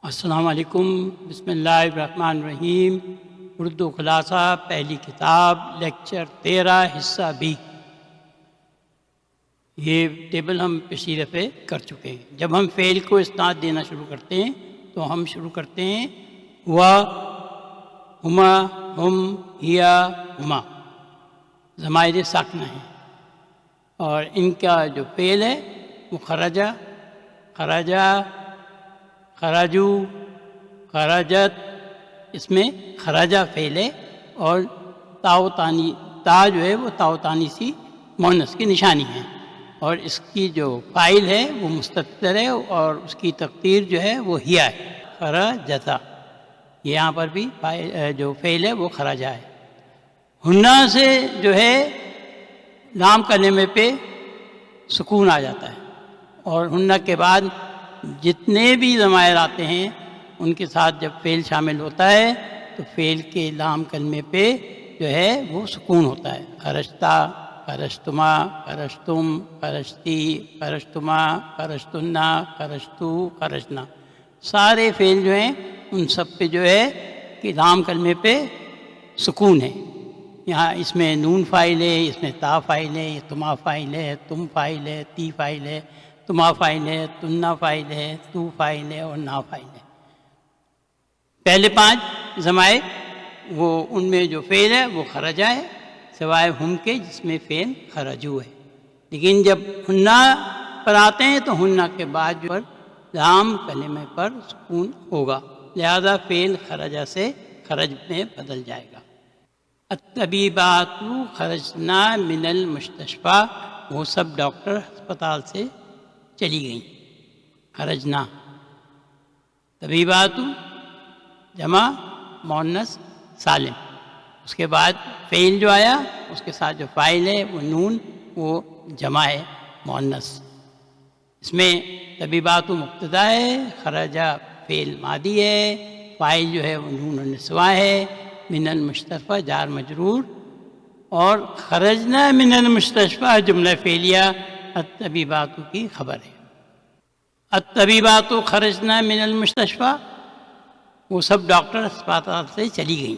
السلام علیکم، بسم اللہ الرحمن الرحیم۔ اردو خلاصہ پہلی کتاب، لیکچر 13، حصہ B۔ یہ ٹیبل ہم پچھلی دفعہ کر چکے ہیں۔ جب ہم فعل کو اسناد دینا شروع کرتے ہیں تو ہم شروع کرتے ہیں ہوا، ہما، ہم، ہیا، ہما، ضمائر ساکنہ ہیں، اور ان کا جو فعل ہے وہ خرجہ، خرجہ، خراجو، خراجت۔ اس میں خراجہ فعل ہے اور تا جو ہے وہ تاؤ سی مؤنث کی نشانی ہے، اور اس کی جو فاعل ہے وہ مستتر ہے اور اس کی تقدیر جو ہے وہ ہیا ہے، خراجتا۔ یہاں پر بھی جو فعل ہے وہ خراجہ ہے۔ ہنہ سے جو ہے لام کلمے پہ سکون آ جاتا ہے، اور ہنہ کے بعد جتنے بھی ضمائر آتے ہیں ان کے ساتھ جب فعل شامل ہوتا ہے تو فعل کے لام کلمے پہ جو ہے وہ سکون ہوتا ہے۔ خرجتا، خرجتما، خرجتم، خرجتی، خرجتما، خرجتنا، خرجتو، خرجنا، سارے فعل جو ہیں ان سب پہ جو ہے کہ لام کلمے پہ سکون ہے۔ یہاں اس میں نون فاعل ہے، اس میں تا فاعل ہے، یہ تما فاعل ہے، تم فاعل ہے، تی فاعل ہے، تما فاعل ہے، تنا فاعل ہے، تو فاعل ہے اور نا فاعل ہے۔ پہلے 5 ضمائر وہ ان میں جو فعل ہے وہ خرجہ ہے، سوائے ہم کے جس میں فعل خرجو ہے۔ لیکن جب ہنہ پر آتے ہیں تو ہنہ کے بعد جو لام کلمے پر سکون ہوگا، لہذا فعل خرجہ سے خرج میں بدل جائے گا۔ الطبیبات خرجنا من المستشفیٰ، وہ سب ڈاکٹر ہسپتال سے چلی گئیں۔ خرجنا، طبیبات جمع مؤنث سالم، اس کے بعد فعل جو آیا اس کے ساتھ جو فاعل ہے وہ نون، وہ جمع ہے مؤنث۔ اس میں طبیبات مبتدا ہے، خرجہ فعل ماضی ہے، فاعل جو ہے وہ نون النسوہ ہے، من المستشفیٰ جار مجرور، اور خرجنا من المستشفیٰ جملہ فعلیہ الطبیبات کی خبر ہے۔ الطبیبات خرجنا من المستشفیٰ، وہ سب ڈاکٹر ہسپتال سے چلی گئیں۔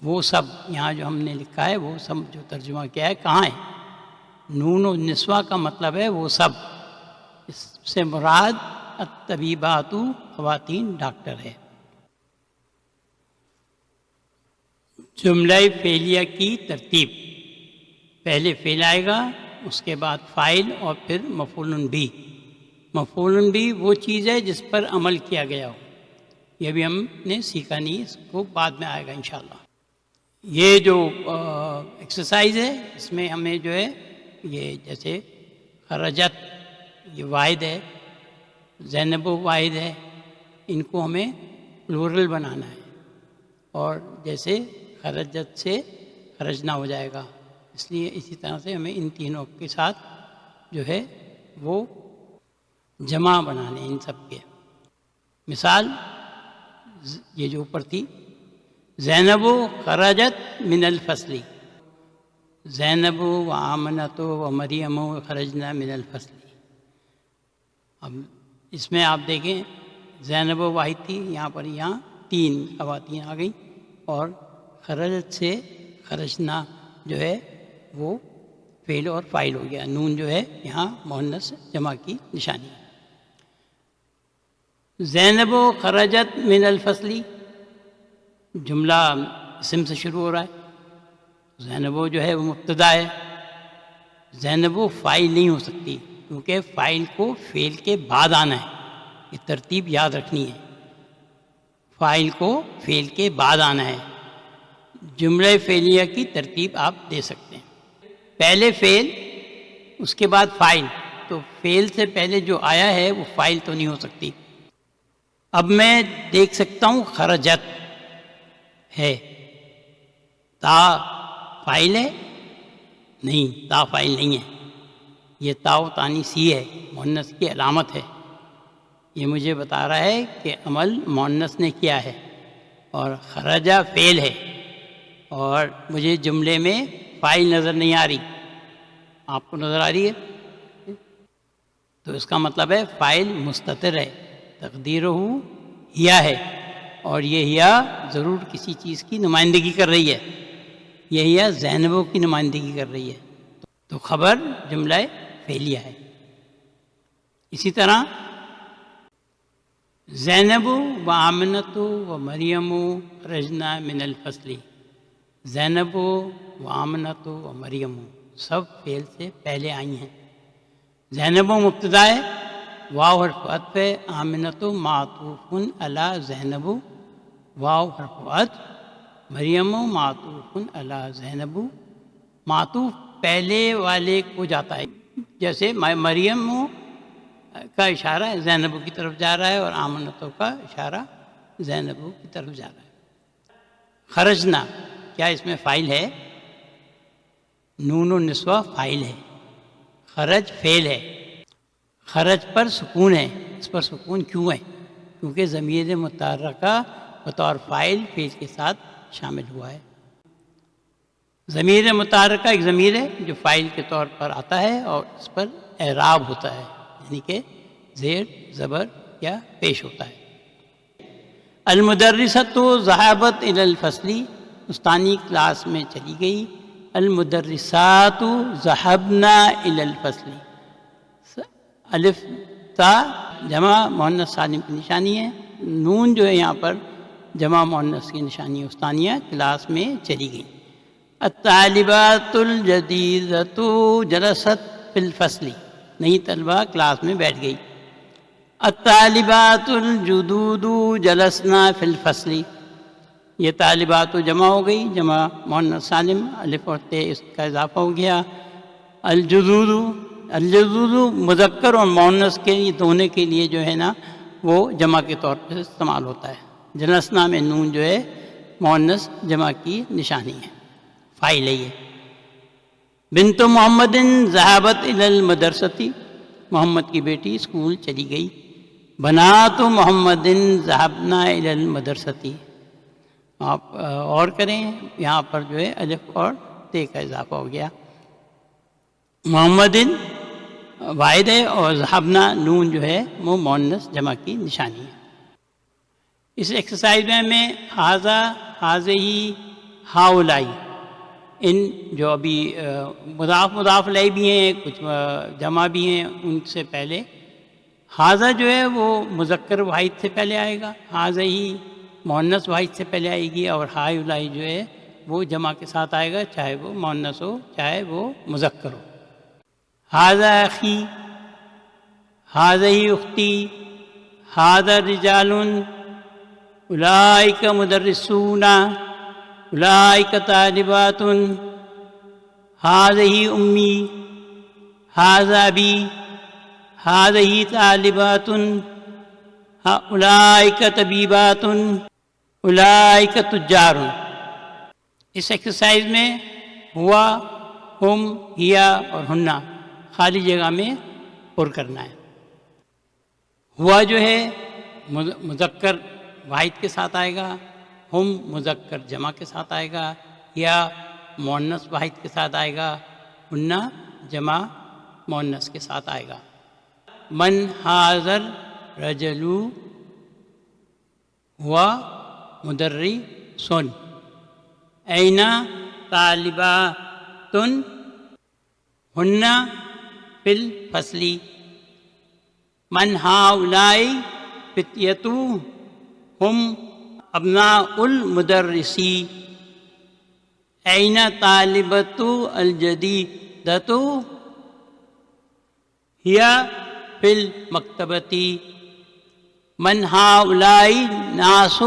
وہ سب یہاں جو ہم نے لکھا ہے وہ سب جو ترجمہ کیا ہے کہاں ہے؟ نون و نسوہ کا مطلب ہے وہ سب، اس سے مراد الطبیبات خواتین ڈاکٹر ہے۔ جملہ فعلیہ کی ترتیب، پہلے فعل آئے گا، اس کے بعد فاعل اور پھر مفعول بھی۔ مفعول بھی وہ چیز ہے جس پر عمل کیا گیا ہو، یہ بھی ہم نے سیکھا نہیں، اس کو بعد میں آئے گا انشاءاللہ۔ یہ جو ایکسرسائز ہے اس میں ہمیں جو ہے یہ جیسے خرجت یہ واحد ہے، زینب واحد ہے، ان کو ہمیں پلورل بنانا ہے، اور جیسے خرجت سے خرجنا ہو جائے گا، اس لیے اسی طرح سے ہمیں ان تینوں کے ساتھ جو ہے وہ جمع بنانے ان سب کے۔ مثال یہ جو اوپر تھی، زینب خرجت من الفصل، زینب و آمنۃ و مریم خرجنا من الفصل۔ اب اس میں آپ دیکھیں زینب واحد تھی، یہاں پر 3 خواتین آ گئیں، اور خرجت سے خرجنا جو ہے وہ فعل اور فاعل ہو گیا، نون جو ہے یہاں مؤنث جمع کی نشانی ہے۔ زینب خرجت من الفصل، جملہ اسم سے شروع ہو رہا ہے، زینب جو ہے وہ مبتدا ہے، زینب فاعل نہیں ہو سکتی کیونکہ فاعل کو فعل کے بعد آنا ہے، یہ ترتیب یاد رکھنی ہے، فاعل کو فعل کے بعد آنا ہے۔ جملہ فعلیہ کی ترتیب آپ دے سکتے ہیں، پہلے فعل اس کے بعد فاعل، تو فعل سے پہلے جو آیا ہے وہ فاعل تو نہیں ہو سکتی۔ اب میں دیکھ سکتا ہوں خرجت ہے، تا فاعل ہے؟ نہیں، تا فاعل نہیں ہے، یہ تاؤ تانیثی ہے، مؤنث کی علامت ہے، یہ مجھے بتا رہا ہے کہ عمل مؤنث نے کیا ہے، اور خرجہ فعل ہے، اور مجھے جملے میں فاعل نظر نہیں آ رہی، آپ کو نظر آ رہی ہے؟ تو اس کا مطلب ہے فاعل مستتر ہے، تقدیرہ ہیا ہے، اور یہ ہیا ضرور کسی چیز کی نمائندگی کر رہی ہے، یہ ہیا زینبوں کی نمائندگی کر رہی ہے، تو خبر جملہ فعلیہ ہے۔ اسی طرح زینب و آمنۃ و مریم خرجنا من الفصل، زینب و آمنۃ و مریم سب فعل سے پہلے آئی ہیں۔ زینب مبتدا ہے، واو حرف عطف ہے، آمنۃ معطوف علی زینب، واو حرف عطف، مریم معطوف علی زینب، معطوف پہلے والے کو جاتا ہے، جیسے مریم کا اشارہ زینب کی طرف جا رہا ہے اور آمنتوں کا اشارہ زینب کی طرف جا رہا ہے۔ خرجنا کیا اس میں فاعل ہے؟ نون النسوہ فاعل ہے، خرج فعل ہے، خرج پر سکون ہے۔ اس پر سکون کیوں ہے؟ کیونکہ ضمیر متحرکہ بطور فاعل فعل کے ساتھ شامل ہوا ہے۔ ضمیر متحرکہ ایک ضمیر ہے جو فاعل کے طور پر آتا ہے اور اس پر اعراب ہوتا ہے، یعنی کہ زیر زبر یا پیش ہوتا ہے۔ المدرسۃ ذہبت الی الفصل، استانی کلاس میں چلی گئی۔ المدرسات ذہبنا الی الفصل، الف تا جمع مؤنث سالم کی نشانی ہے، نون جو ہے یہاں پر جمع مؤنث کی نشانی ہے، استانیہ کلاس میں چلی گئی۔ الطالبات الجدیدۃ جلست فی الفصل، نئی طلبہ کلاس میں بیٹھ گئی۔ الطالبات الجدود جلسنا فی الفصل، یہ طالبات جمع ہو گئی، جمع مؤنث سالم، الف اور تے اس کا اضافہ ہو گیا۔ الجدود، الجدود مذکر اور مؤنث کے دونوں کے لیے جو ہے نا وہ جمع کے طور پر استعمال ہوتا ہے۔ جلسنا میں نون جو ہے مؤنث جمع کی نشانی ہے، فاعل ہے یہ۔ بنت محمد ذہبت الی المدرسۃ، محمد کی بیٹی اسکول چلی گئی۔ بنات محمد ذہبنا الی المدرسۃ، آپ اور کریں، یہاں پر جو ہے الف اور تے کا اضافہ ہو گیا۔ محمد واحد ہے اور ذہبنا نون جو ہے وہ مؤنث جمع کی نشانی ہے۔ اس ایکسرسائز میں ہمیں ھذا، ھذہ، ہؤلاء، ان جو ابھی مضاف مضاف الیہ بھی ہیں، کچھ جمع بھی ہیں، ان سے پہلے ھذا جو ہے وہ مذکر واحد سے پہلے آئے گا، ھذہ مؤنث واحد سے پہلے آئے گی، اور ہؤلاء جو ہے وہ جمع کے ساتھ آئے گا، چاہے وہ مؤنث ہو چاہے وہ مذکر ہو۔ ھذا اخی، ھذہ اختی، ھذا رجال، اولئک مدرسون، اولئک طالبات، ھذہ امی، ھذا ابی، ھذہ طالبات، اولئک طبیبات، اولئک تجار۔ اس ایکسرسائز میں ہوا، ہم، ہیا اور ہنہ خالی جگہ میں پر کرنا ہے۔ ہوا جو ہے مذکر واحد کے ساتھ آئے گا، ہم مذکر جمع کے ساتھ آئے گا، یا مؤنث واحد کے ساتھ آئے گا، ہنہ جمع مؤنث کے ساتھ آئے گا۔ من حاضر رجلو ہوا مدرسن، این طالباتن ہن فی الفصل، من ہؤلاء فتیۃ ہم ابناء المدرسی، این طالبۃ الجدیدۃ ہی فی المکتبۃ، من ہؤلاء الناس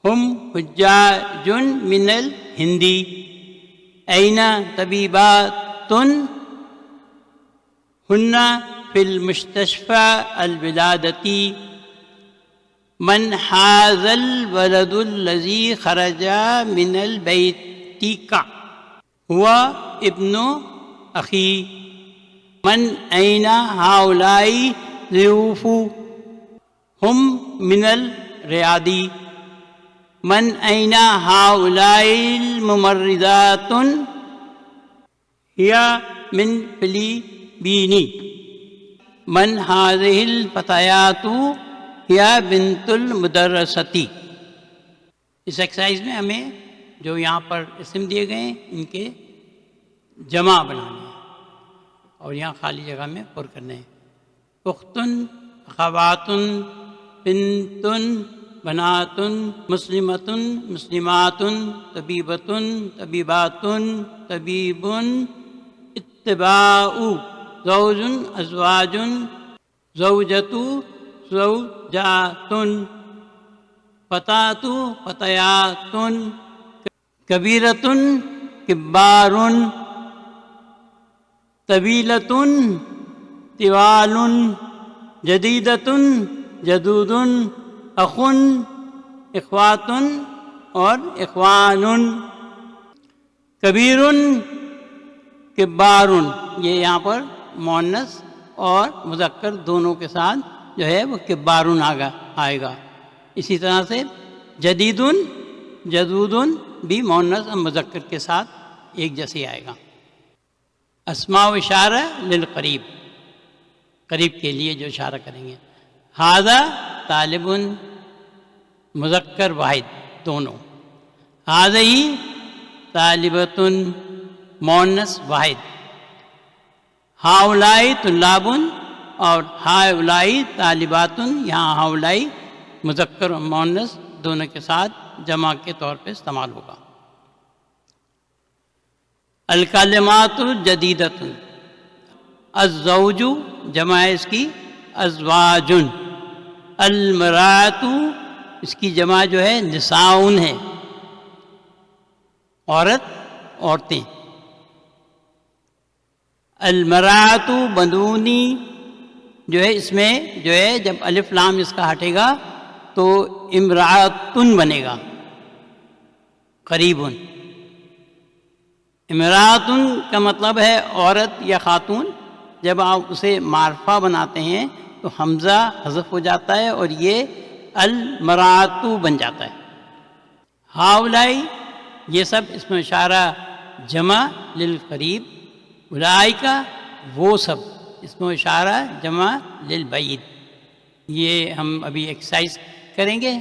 ہم حجاج من الہند، این طبیبات ہن فی المستشفى الولادتی، من ھذا الولد الذی خرج من البیت ہوا ابن اخی، من این ھؤلاء ضیوف ہم من الریاض، من این ھؤلاء الممرضات ہی من فلپین، من ھذہ الفتیات ہیا بنت المدرستی. اس ایکسرسائز میں ہمیں جو یہاں پر اسم دیے گئے ہیں ان کے جمع بنانے ہیں اور یہاں خالی جگہ میں پر کرنے ہیں. اختن، اخواتن، بنتن، بناتن، مسلمتن، مسلماتن، طبیبتن، طبیباتن، طبیبن، اتباع، زوجن، ازواجن، زوجتو، زوجاتن، فتاتو، فتیاتن، کبیرتن، کبارن، طویلتن، طوالن، جدیدتن، جدودن، اخن، اخواتن اور اخوانن، کبیرن، کبارن. یہ یہاں پر مؤنث اور مذکر دونوں کے ساتھ جو ہے وہ کبارن آئے گا. اسی طرح سے جدیدن، جدودن بھی مؤنث اور مذکر کے ساتھ ایک جیسے آئے گا. اسماء و اشارہ للقریب، قریب کے لیے جو اشارہ کریں گے. ھذا طالب، مذکر واحد دونوں. ھذہ طالبۃ، مؤنث واحد. ہؤلاء طلاب اور ہؤلاء طالبات. یہاں ہؤلاء مذکر و مؤنث دونوں کے ساتھ جمع کے طور پہ استعمال ہوگا. الکلمات الجدیدۃ، الزوج جمع ہے اس کی ازواجن. المرأۃ اس کی جمع جو ہے نساؤن ہے، عورت، عورتیں. المرأۃ بنونی جو ہے اس میں جو ہے جب الف لام اس کا ہٹے گا تو امرأتن بنے گا، قریبن. امرأتن کا مطلب ہے عورت یا خاتون. جب آپ اسے معرفہ بناتے ہیں تو حمزہ حذف ہو جاتا ہے اور یہ المرأۃ بن جاتا ہے. ہؤلاء یہ سب اس میں اشارہ جمع للقریب. اولئک وہ سب اس میں اشارہ جمع للبعید. یہ ہم ابھی ایکسرسائز کریں گے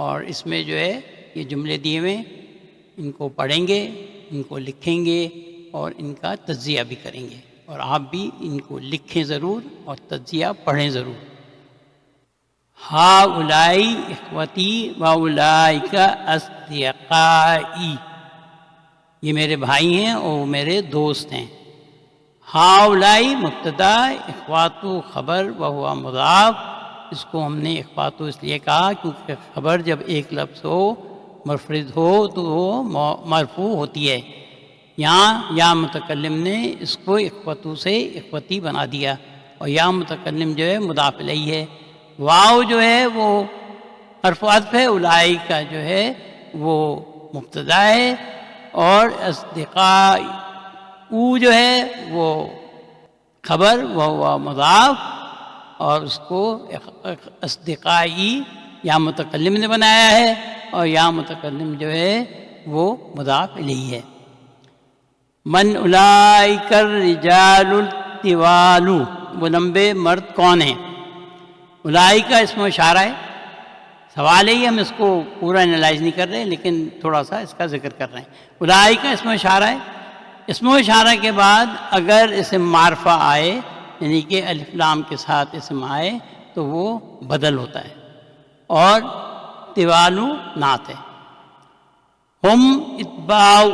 اور اس میں جو ہے یہ جملے دیے ہوئے ان کو پڑھیں گے، ان کو لکھیں گے اور ان کا تجزیہ بھی کریں گے. اور آپ بھی ان کو لکھیں ضرور اور تجزیہ پڑھیں ضرور. ہؤلاء اخوتی واولئک اصدقائی، یہ میرے بھائی ہیں اور وہ میرے دوست ہیں. ہؤلاء مبتدا، اخواتو خبر وہو مضاف. اس کو ہم نے اخواتو اس لیے کہا کیونکہ خبر جب ایک لفظ ہو منفرد ہو تو وہ مرفوع ہوتی ہے. یہاں یا متکلم نے اس کو اخوتو سے اخوتی بنا دیا اور یا متکلم جو ہے مضاف الیہ ہے. واو جو ہے وہ حرف عطف ہے، اولئک کا جو ہے وہ مبتدا ہے اور اصدقاء او جو ہے وہ خبر وہ مضاف اور اس کو اصدقائی یا متکلم نے بنایا ہے اور یا متکلم جو ہے وہ مضاف الیہ ہے. من اولئک الرجال الطوال، وہ لمبے مرد کون ہیں؟ اولئک کا اسم اشارہ ہے. سوال ہے ہم اس کو پورا انالائز نہیں کر رہے لیکن تھوڑا سا اس کا ذکر کر رہے ہیں. اولئک کا اسم اشارہ ہے. اسم اشارہ کے بعد اگر اسم معرفہ آئے یعنی کہ الف لام کے ساتھ اسم آئے تو وہ بدل ہوتا ہے اور طوالو نعت ہے. ہم اتباع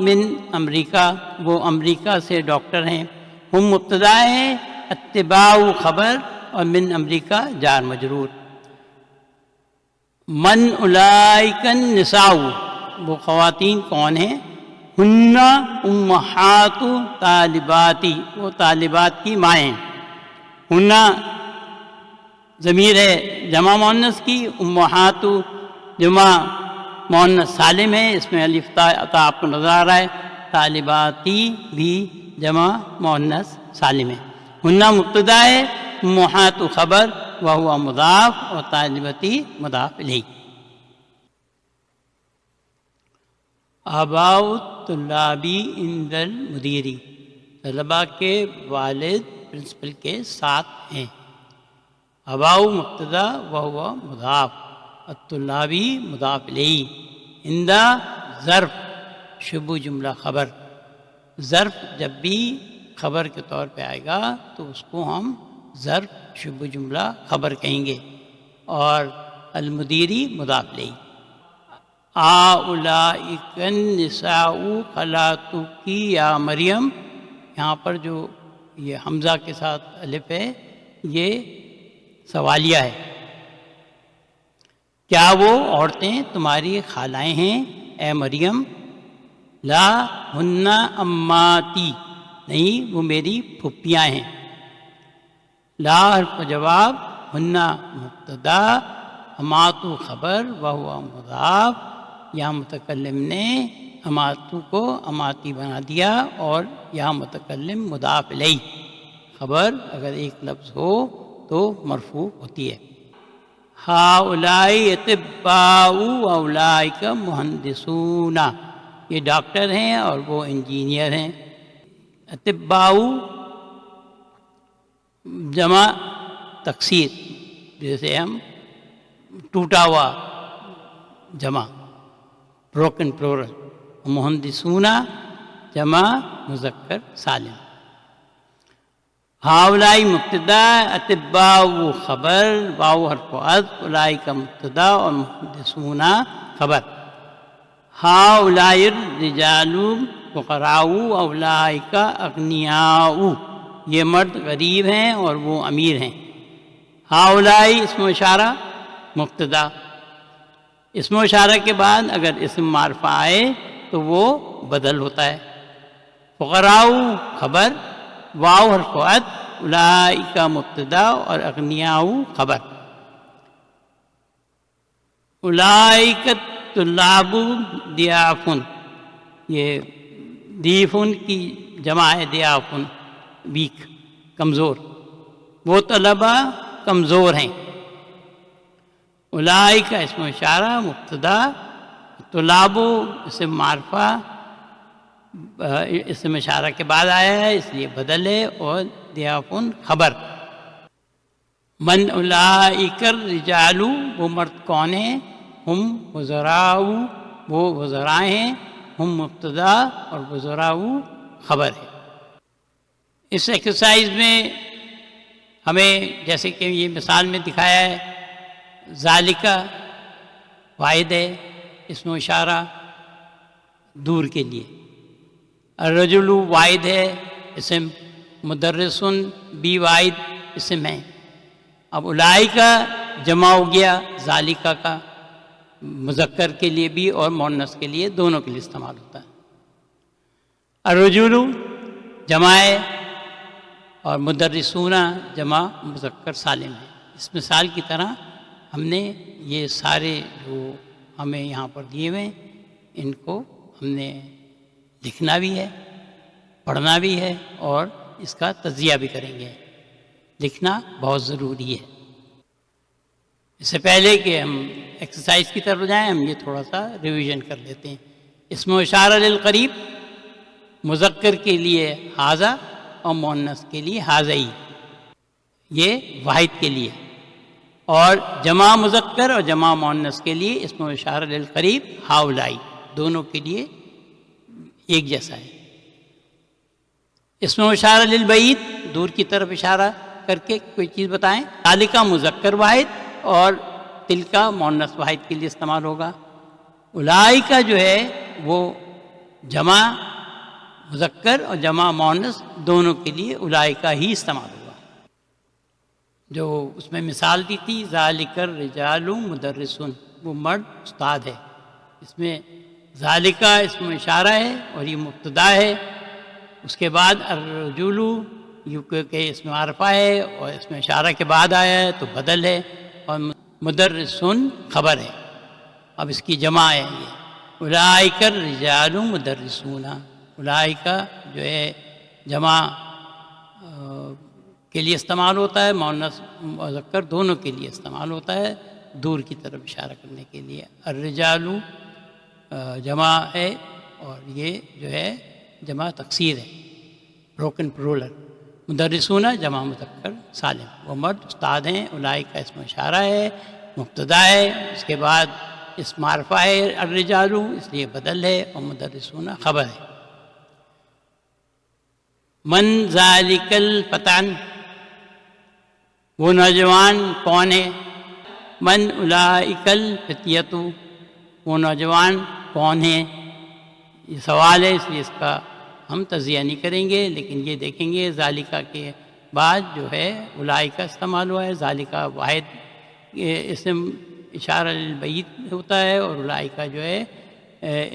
من امریکہ، وہ امریکہ سے ڈاکٹر ہیں. ہم مبتدا ہیں، اتباع خبر اور من امریکہ جار مجرور. من اولئک النساء، وہ خواتین کون ہیں؟ ہن امہات طالباتی، وہ طالبات کی مائیں. ہن ضمیر ہے جمع مؤنث کی، امہات جمع مؤنث سالم ہے، اس میں الف تا آپ کو نظر آ رہا ہے. طالباتی بھی جمع مؤنث سالم ہے. ہن مبتدا ہے، امہات خبر وہو مضاف اور طالبتی مضاف الیہ. آباء الطلابی عند المدیری، طلباء کے والد پرنسپل کے ساتھ ہیں. اباؤ مبتدا و ہوا مضاف، الطلابی مضاف الیہ، عندہ ظرف شبہ جملہ خبر، ظرف جب بھی خبر کے طور پہ آئے گا تو اس کو ہم ظرف شبہ جملہ خبر کہیں گے، اور المدیری مضاف الیہ۔ اولئک النساء خلاتک یا مریم، یہاں پر جو یہ حمزہ کے ساتھ الف ہے یہ سوالیہ ہے، کیا وہ عورتیں تمہاری خالائیں ہیں اے مریم؟ لا ہن اماتی، نہیں وہ میری پھپھیاں ہیں۔ لا حرف جواب، ہن مبتدا، اماتو خبر، وہو مضاف، یہاں متکلم نے اماتو کو اماتی بنا دیا، اور یہاں متکلم مضاف الیہ، خبر اگر ایک لفظ ہو تو مرفوع ہوتی ہے۔ ہؤلاء اطباء واولئک مہندسون، یہ ڈاکٹر ہیں اور وہ انجینئر ہیں۔ اطباء جمع تکسیر، جیسے ہم ٹوٹا ہوا جمع بروکن پلورل، مہندسون جمع مذکر سالم۔ ہؤلاء مبتدا، اطباء خبر، واو حرف عطف، اولئک مبتدا اور مہندسون خبر۔ ہؤلاء الرجال فقراء، اولئک اغنیاء، یہ مرد غریب ہیں اور وہ امیر ہیں۔ ہؤلاء اسم و اشارہ مبتدا، اسم و اشارہ کے بعد اگر اسم معرفہ آئے تو وہ بدل ہوتا ہے۔ فقراء خبر، واو حرف عطف، اولئک مبتدا اور اغنیاء خبر۔ اولئک الطلاب ضیاف، یہ ضیفن کی جمع ہے، ضیاف ویک کمزور، وہ طلبہ کمزور ہیں۔ اولئک اسم اشارہ مبتدا، طلاب اسم معرفہ اسم اشارہ کے بعد آیا ہے اس لیے بدل ہے، اور ضیاف خبر۔ من اولئک الرجال، وہ مرد کون ہیں؟ ہم وزراء، وہ وزراء ہیں، ہم مبتدا اور وزراء خبر ہے۔ اس ایکسرسائز میں ہمیں جیسے کہ یہ مثال میں دکھایا ہے، ذالکہ واحد ہے، اسم و اشارہ دور کے لیے، الرجل واحد ہے، اسم، مدرسن بھی واحد اسم ہے۔ اب اولئکہ جمع ہو گیا ذالکہ کا، مذکر کے لیے بھی اور مؤنث کے لیے، دونوں کے لیے استعمال ہوتا ہے۔ الرجل جمع ہے اور مدرسون جمع مذکر سالم ہے۔ اس مثال کی طرح ہم نے یہ سارے جو ہمیں یہاں پر دیے ہوئے ان کو ہم نے لکھنا بھی ہے، پڑھنا بھی ہے، اور اس کا تجزیہ بھی کریں گے۔ لکھنا بہت ضروری ہے۔ اس سے پہلے کہ ہم ایکسرسائز کی طرف جائیں، ہم یہ تھوڑا سا ریویژن کر لیتے ہیں۔ اسم و اشارہ للقریب، مذکر کے لیے ھذا اور مؤنث کے لیے ھذئی، یہ واحد کے لیے، اور جمع مذکر اور جمع مؤنث کے لیے اسم و اشارہ للقریب ہؤلاء، دونوں کے لیے ایک جیسا ہے۔ اسم و اشارہ للبعید، دور کی طرف اشارہ کر کے کوئی چیز بتائیں، ذالکہ مذکر واحد اور تلکا مؤنث واحد کے لیے استعمال ہوگا۔ اولئکہ جو ہے وہ جمع مذکر اور جمع مؤنث دونوں کے لیے اولئکہ ہی استعمال ہوگا۔ جو اس میں مثال دی تھی ذالک الرجال مدرسون، وہ مرد استاد ہے، اس میں ذالکہ اسم اشارہ ہے اور یہ مبتدا ہے، اس کے بعد الرجل کہ اسم معرفہ ہے اور اسم اشارہ کے بعد آیا ہے تو بدل ہے، اور مدرسون خبر ہے۔ اب اس کی جمع ہے یہ اولئک الرجال مدرسون، اولئکہ جو ہے جمع کے لیے استعمال ہوتا ہے، مؤنث مذکر دونوں کے لیے استعمال ہوتا ہے، دور کی طرف اشارہ کرنے کے لیے۔ الرجال جمع ہے اور یہ جو ہے جمع تکسیر ہے، بروکن پلورل۔ مدرسون جمع مذکر سالم، وہ مرد استاد ہیں، اولئک کا اسم اشارہ ہے، مبتدا ہے، اس کے بعد اسم معرفہ ہے الرجال، اس لیے بدل ہے، اور مدرسون خبر ہے۔ من ذالک الفتان، وہ نوجوان کون ہے؟ من اولئک الفتیۃ، وہ نوجوان کون ہیں؟ یہ سوال ہے، اس لیے اس کا ہم تجزیہ نہیں کریں گے، لیکن یہ دیکھیں گے ذالکہ کے بعد جو ہے اولئک کا استعمال ہوا ہے۔ ذالکہ واحد اسم اشارہ للبعید ہوتا ہے، اور اولئک جو ہے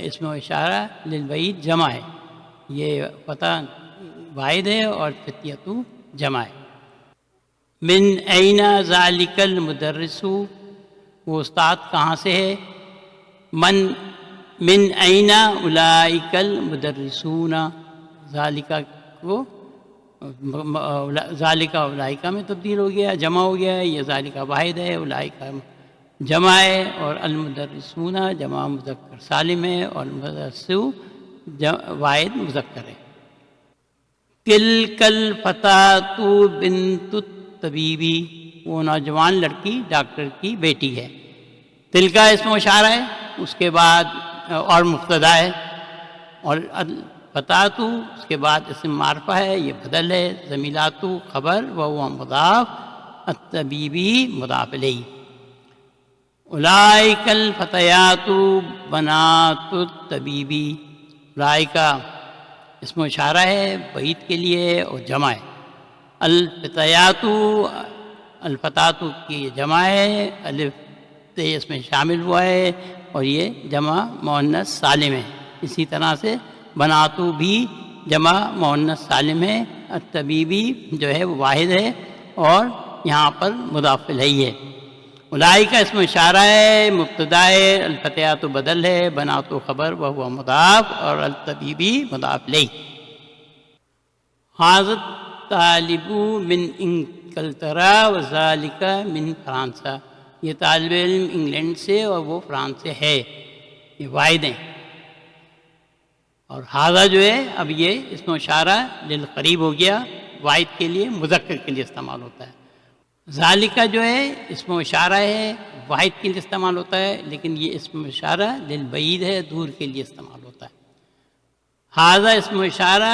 اسم اشارہ للبعید جمع ہے۔ یہ پتہ واحد ہے اور فتیۃ جمع ہے۔ من این ذالک المدرس، وہ استاد کہاں سے ہے؟ من این اولئک المدرسون، ذالکہ کو ذالکہ اولئکہ میں تبدیل ہو گیا، جمع ہو گیا ہے، یہ ذالکہ واحد ہے، اولئکہ جمع ہے، اور المدرسون جمع مذکر سالم ہے، اور مدرس واحد مذکر ہے۔ تلک الفتاۃ بنت الطبیبی، وہ نوجوان لڑکی ڈاکٹر کی بیٹی ہے۔ تلکا اسم اشارہ ہے، اس کے بعد اور مبتدا ہے، اور الفتاۃ اس کے بعد اسم معرفہ ہے، یہ بدل ہے، زمیلات خبر، وہو مضاف، الطبیبی مضاف الیہ۔ اولئک الفتیات بنات الطبیبی، اولئک اسم اشارہ ہے بعید کے لیے اور جمع ہے۔ الفتیات الفتاۃ کی جمع ہے، الف تے اس میں شامل ہوا ہے، اور یہ جمع مؤنث سالم ہے۔ اسی طرح سے بناتو بھی جمع مؤنث سالم ہے، الطبیبی جو ہے وہ واحد ہے، اور یہاں پر مضاف الیہ ہے۔ اولئک کا اسم اشارہ ہے، مبتدا ہے، الفتیات بدل ہے، بناتو خبر وہو مضاف، اور الطبیبی مضاف الیہ۔ ھذا الطالب من انگلترا وذالک من فرانسہ، یہ طالب علم انگلینڈ سے اور وہ فرانس سے ہے، یہ واحد ہیں۔ اور ھذا جو ہے اب یہ اسم اشارہ للقریب ہو گیا، واحد کے لیے مذکر کے لیے استعمال ہوتا ہے۔ ذالکہ جو ہے اسم اشارہ ہے، واحد کے لیے استعمال ہوتا ہے، لیکن یہ اسم اشارہ للبعید ہے، دور کے لیے استعمال ہوتا ہے۔ ھذا اسم اشارہ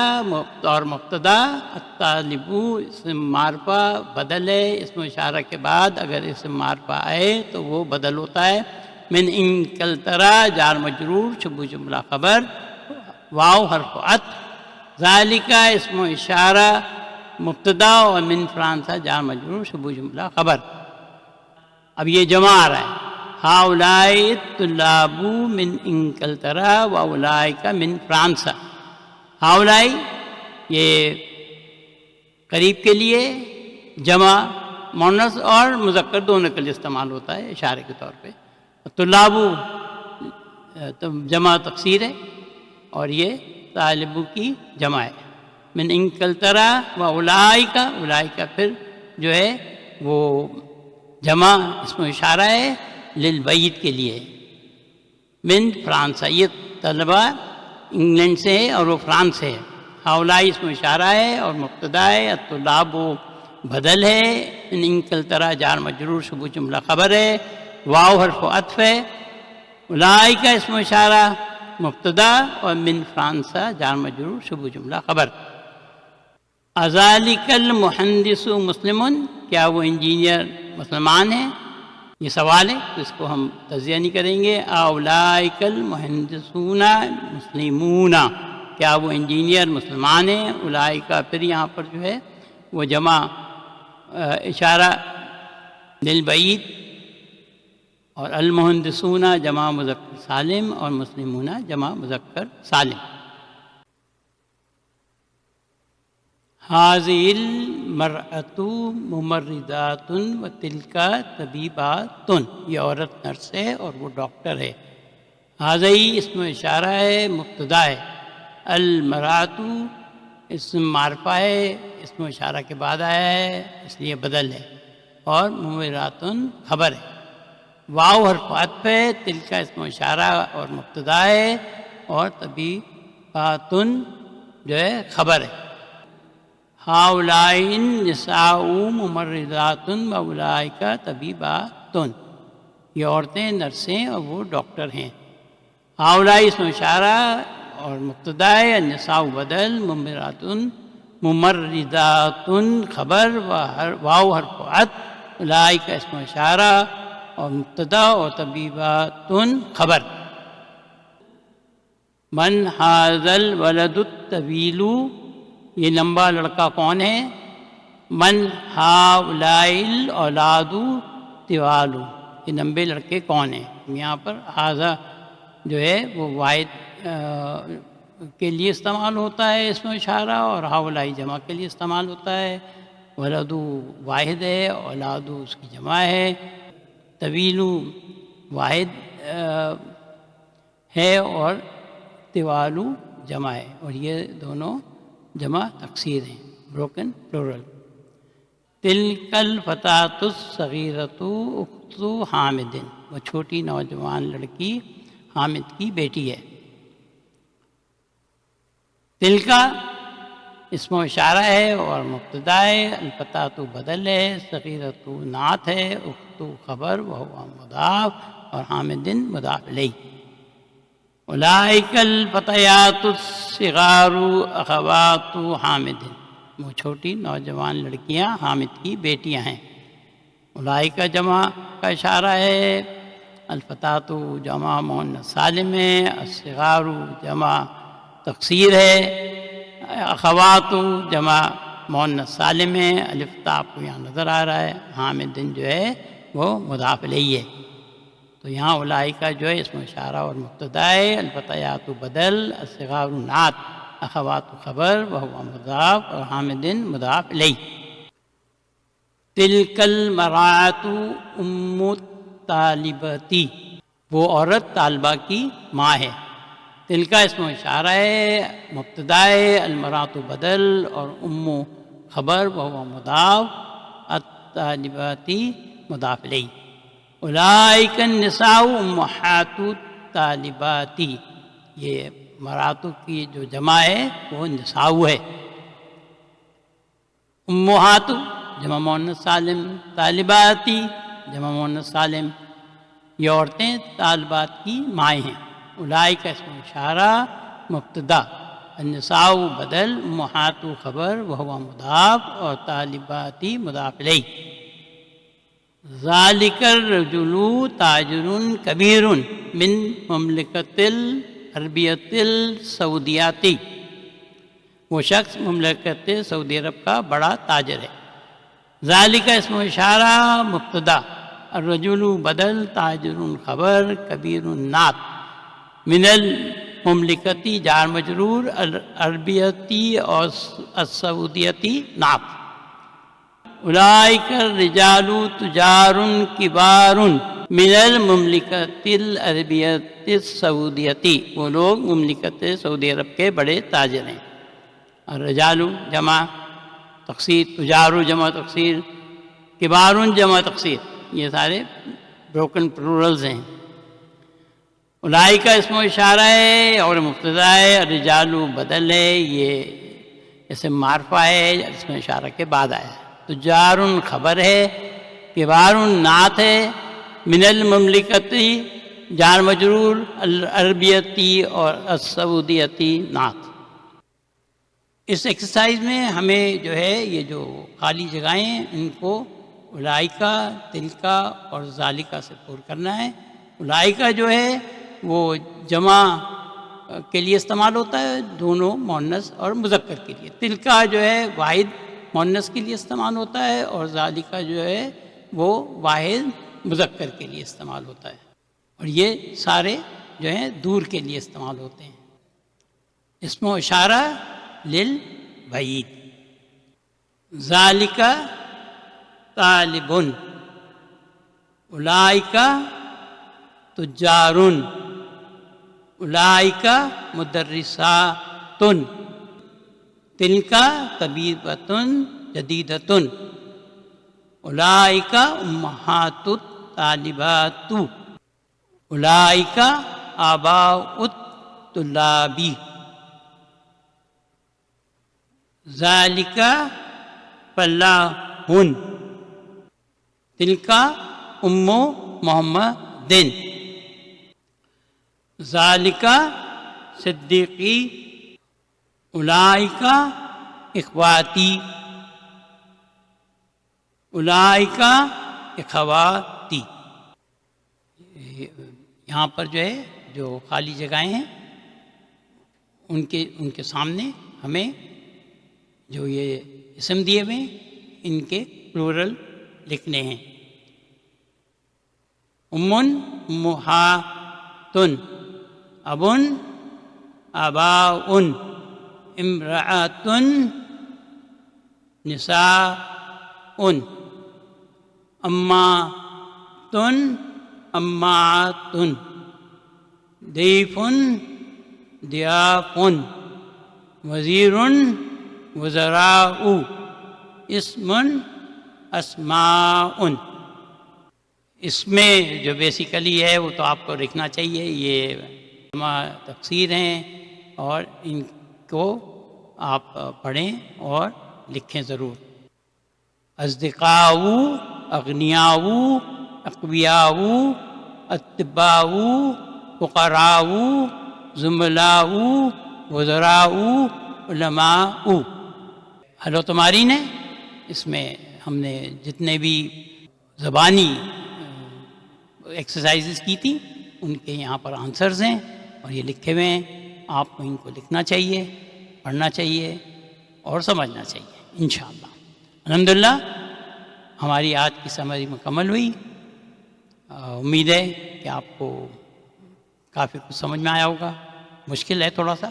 اور مبتدا، الطالب اسم معرفہ بدل ہے، اسم اشارہ کے بعد اگر اسم معرفہ آئے تو وہ بدل ہوتا ہے۔ من انگلترا جار مجرور، شبہ جملہ خبر، واو حرف عطف، ذالکہ اسم اشارہ مبتدا، اور من فرانسہ جار مجرور شبہ جملہ خبر۔ اب یہ جمع آ رہا ہے، ہؤلاء الطلاب من انگلترا واولئک من فرانسہ۔ ہؤلاء یہ قریب کے لیے جمع مؤنث اور مذکر دونوں کے لیے استعمال ہوتا ہے اشارے کے طور پہ۔ طلاب جمع تکسیر ہے، اور یہ طالب کی جمع ہے۔ من انگلترا واولئک، اولئک پھر جو ہے وہ جمع اسم اشارہ ہے للبعید کے لیے۔ من فرانسہ، یہ طلبہ انگلینڈ سے ہے اور وہ فرانس سے ہے۔ ہؤلاء اسم اشارہ ہے اور مبتدا ہے، الطلاب بدل ہے، من انگلترا جار مجرور شبہ جملہ خبر ہے، واو حرف عطف ہے، اولئک اسم اشارہ مبتدا، اور من فرانسہ جار مجرور شبہ جملہ خبر۔ اذالک المہندس مسلم، کیا وہ انجینئر مسلمان ہیں؟ یہ سوال ہے، تو اس کو ہم تجزیہ نہیں کریں گے۔ اولئک المہندسون مسلمون، کیا وہ انجینئر مسلمان ہیں؟ اولئک پھر یہاں پر جو ہے وہ جمع اشارہ للبعید، اور المہندسون جمع مذکر سالم، اور مسلمون جمع مذکر سالم۔ هذه المرأة ممرضات وتلك طبیبات، یہ عورت نرس ہے اور وہ ڈاکٹر ہے۔ هذه اسم اشارہ ہے، مبتدا ہے، المرأة اسم معرفہ ہے، اسم اشارہ کے بعد آیا ہے اس لیے بدل ہے، اور ممرضات خبر ہے، واو حرف عطف ہے، تلک اسم اشارہ اور مبتدا ہے، اور طبیبات جو ہے خبر ہے۔ ہاؤلاء نساء ممرضات و اولئک طبیبات، یہ عورتیں نرسیں اور وہ ڈاکٹر ہیں۔ ہاؤلاء اس میں اشارہ اور مبتدا ہے، النساء بدل، ممرضات خبر، واو حرف عطف، اولئک اس میں اشارہ اور مبتدا اور طبیبات خبر۔ من ھذا الولد الطویل، یہ لمبا لڑکا کون ہے؟ من ھؤلاء الاولاد طوال، یہ لمبے لڑکے کون ہیں؟ یہاں پر ھذا جو ہے وہ واحد کے لیے استعمال ہوتا ہے اس میں اشارہ، اور ھؤلاء جمع کے لیے استعمال ہوتا ہے۔ ولد واحد ہے، اولاد اس کی جمع ہے، طویل واحد ہے اور طوال جمع ہے، اور یہ دونوں جمع تکسیر ہیں، بروکن پلورل۔ تلک الفتاة الصغیرۃ اخت حامد، وہ چھوٹی نوجوان لڑکی حامد کی بیٹی ہے۔ تلکا اسم و اشارہ ہے اور مبتدا ہے، الفتاة بدل ہے، صغیرۃ نعت ہے، اخت خبر، وہو مضاف، اور حامد مضاف الیہ۔ اولئک الفتیات الصغار اخوات حامد، وہ چھوٹی نوجوان لڑکیاں حامد کی بیٹیاں ہیں۔ اولئک جمع کا اشارہ ہے، الفتاۃ جمع مؤنث سالم ہے، الصغار جمع تقصیر ہے، اخوات جمع مؤنث سالم ہے، الف تا آپ کو یہاں نظر آ رہا ہے، حامد جو ہے وہ مضاف الیہ ہے۔ تو یہاں اولئک جو ہے اسم اشارہ اور مبتدا ہے، الفتیات بدل، الصغار نعت، اخوات خبر، وہو مضاف، اور حامد مضاف الیہ۔ تلک المرأۃ ام الطالبۃ، وہ عورت طالبہ کی ماں ہے۔ تلکا اسم اشارہ ہے، مبتدا ہے، المرأۃ بدل اور ام خبر، وہو مضاف، الطالبات مضاف الیہ۔ اولئک النساء امہات الطالبات، یہ مراتب کی جو جمع ہے وہ نساء ہے۔ امہات جمع مؤنث سالم، طالباتی جمع مؤنث سالم، یہ عورتیں طالبات کی مائیں ہیں۔ اولئک اسم اشارہ مبتدا، النساء بدل، امہات خبر، وہو مضاف، اور طالباتی مضاف الیہ۔ ذالک الرجل تاجر کبیر من مملکۃ العربیۃ السعودیۃ، وہ شخص مملکت سعودی عرب کا بڑا تاجر ہے۔ ذالک اسم اشارہ مبتدا، الرجل بدل، تاجر خبر، کبیر نعت، من المملکتی جار مجرور، العربیتی اور السعودیتی نعت۔ اولئک الرجال تجار کبار من المملکۃ العربیۃ السعودیۃ، وہ لوگ مملکت سعودی عرب کے بڑے تاجر ہیں۔ الرجال جمع تقصیر، تجار جمع تقصیر، کبار جمع تقصیر، یہ سارے بروکن پلورلز ہیں۔ اولئک اسم اشارہ ہے اور مبتدا ہے، الرجال بدل ہے، یہ اسم معرفہ ہے، اسم اشارہ کے بعد آیا ہے۔ تجار خبر ہے، کبار نعت ہے، من المملکتی جار مجرور، العربیتی اور السعودیتی نعت۔ اس ایکسرسائز میں ہمیں جو ہے یہ جو خالی جگہیں ہیں ان کو اولئک، تلکا اور ذالکا سے پر کرنا ہے۔ اولئک جو ہے وہ جمع کے لیے استعمال ہوتا ہے، دونوں مؤنث اور مذکر کے لیے۔ تلکا جو ہے واحد مؤنث کے لیے استعمال ہوتا ہے، اور ذالکا جو ہے وہ واحد مذکر کے لیے استعمال ہوتا ہے، اور یہ سارے جو ہیں دور کے لیے استعمال ہوتے ہیں۔ اسم و اشارہ للبعید، ذالک طالب، اولئک تجار، اولئک مدرسات، تلک طبیبۃ جدیدۃ، اولئک امہات الطالبات، اولئک آباء الطلاب۔ ذالکا فلاحن، تلکا ام محمدن، ذالکا صدیقی، اولئکا اخواتی، اولئکا اخواتی۔ یہاں پر جو ہے جو خالی جگہیں ہیں ان کے سامنے ہمیں جو یہ اسم دیے ہوئے ہیں ان کے پلورل لکھنے ہیں۔ امن امہاتن، ابن آباؤن، امرأتن نساؤن، اماتن اماتن، ضیفن ضیافن، وزیرن وزراء، اسم اسماء۔ اس میں جو بیسیکلی ہے وہ تو آپ کو لکھنا چاہیے، یہ تقصیر ہیں اور ان کو آپ پڑھیں اور لکھیں ضرور۔ اصدقاء، اغنیاء، اقویاء، اتباء، فقراء، زملاء، وزراء، علماء۔ حل و تمارین ہے، اس میں ہم نے جتنے بھی زبانی ایکسرسائزز کی تھی ان کے یہاں پر آنسرز ہیں اور یہ لکھے ہوئے ہیں، آپ کو ان کو لکھنا چاہیے، پڑھنا چاہیے اور سمجھنا چاہیے انشاءاللہ۔ الحمدللہ ہماری آج کی سمری مکمل ہوئی۔ امید ہے کہ آپ کو کافی کچھ سمجھ میں آیا ہوگا۔ مشکل ہے تھوڑا سا،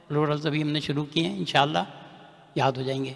پلورلز ابھی ہم نے شروع کیے ہیں، انشاءاللہ یاد ہو جائیں گے۔